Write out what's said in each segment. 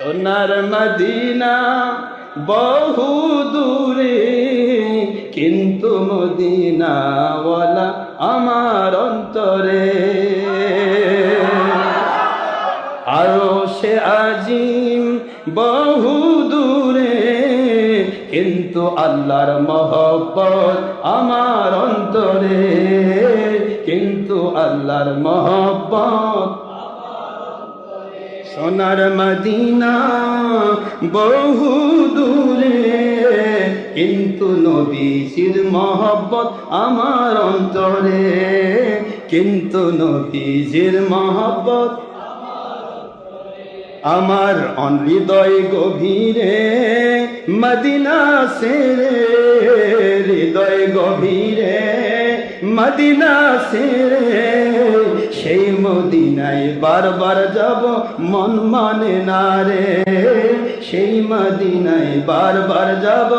সোনার মদিনা বহু দূরে, কিন্তু মদিনাওয়ালা আমার অন্তরে। আরশে আজিম বহু দূরে, কিন্তু আল্লাহর মহব্বত আমার অন্তরে, কিন্তু আল্লাহর মহব্বত। সোনার মদিনা বহু দূরে, কিন্তু নবীজির মহব্বত আমার অন্তরে, কিন্তু নবীজির মহব্বত আমার হৃদয় গভীরে। মদিনা সেরে হৃদয় গভীরে, মদিনা সেরে সেই মদিনায় বারবার যাব মন মানে না রে, সেই মদিনায় বারবার যাব।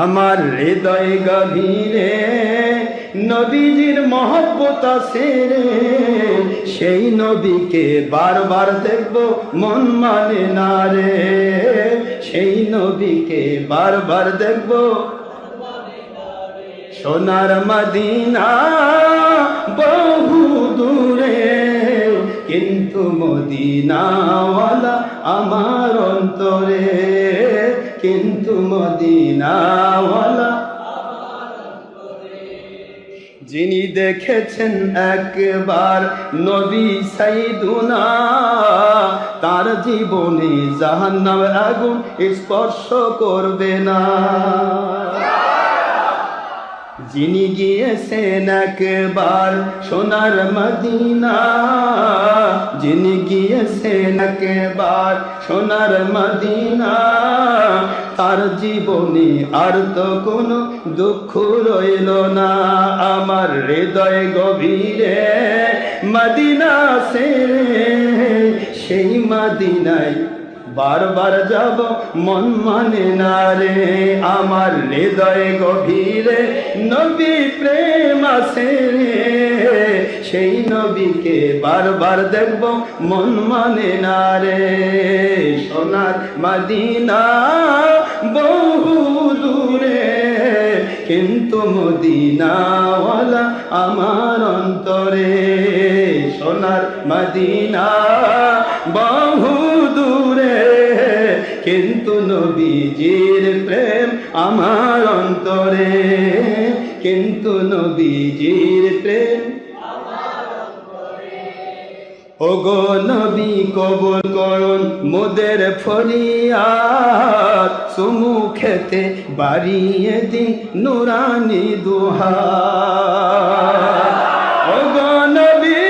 আমার হৃদয় গভীরে নবীজির মহব্বত আছে রে, সেই নবীকে বারবার দেখব মন মানে না রে, সেই নবীকে বারবার দেখব। সোনার মদিনা বহু দূরে, কিন্তু মদিনাওয়ালা আমার অন্তরে, কিন্তু মদিনাওয়ালা। যিনি দেখেছেন একবার নবী সাইয়্যিদুনা, তার জীবনে জাহান্নামের আগুন স্পর্শ করবে না। যিনি গিয়েছেন একবার সোনার মদিনা, যিনি গিয়েছেন একবার সোনার মদিনা, তার জীবনে আর তো কোনো দুঃখ রইল না। আমার হৃদয় গভীরে মদিনা সেরে সেই মদিনায় বারবার যাব মন মানে না রে। আমার হৃদয় গভীরে নবী প্রেম আছে রে, সেই নবীকে বারবার দেখব মন মানে না রে। সোনার মদিনা বহু দূরে, কিন্তু মদিনাওয়ালা আমার অন্তরে। সোনার মদিনা বহু দূরে, কিন্তু নবীজির প্রেম আমার অন্তরে, কিন্তু নবীজির প্রেম। ওগো নবী কবুল করুন মোদের ফরিয়াদ, চুমু খেতে বাড়িয়ে দিন নুরানি দুহাত। ওগো নবী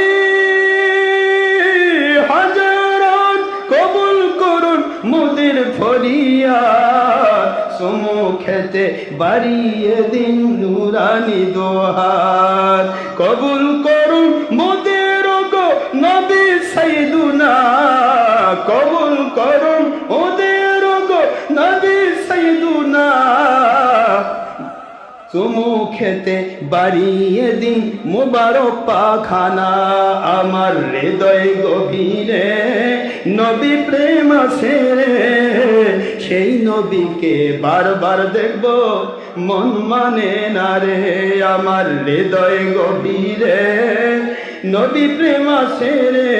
হযরত কবুল করুন মোদের ফরিয়াদ, চুমু খেতে বাড়িয়ে দিন নুরানি দুহাত। কবুল করুন মোদের নবী সাইয়্যিদুনা, কবুল করুন ওদের গো নবী সাইয়্যিদুনা, চুমু খেতে বাড়িয়ে দিন মুবারক পাখানা। আমার হৃদয় গভীরে নবী প্রেম আছে রে, সেই নবীকে বারবার দেখব মন মানে না রে। আমার হৃদয় গভীরে নবী প্রেম আছে রে,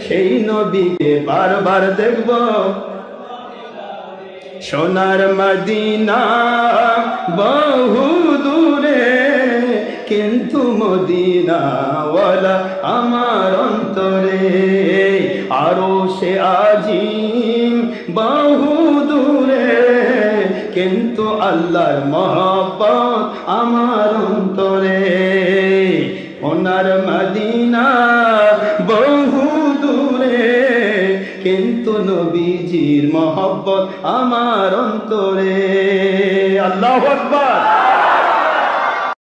সেই নবীকে বারবার দেখব। সোনার মদিনা বহু দূরে, কিন্তু মদিনাওয়ালা আমার অন্তরে। আরশে আজিম বহু দূরে, কিন্তু আল্লাহর মহব্বত আমার অন্তরে। সোনার মদিনা বহু দূরে, কিন্তু নবীজির মহব্বত আমার অন্তরে। আল্লাহু আকবার।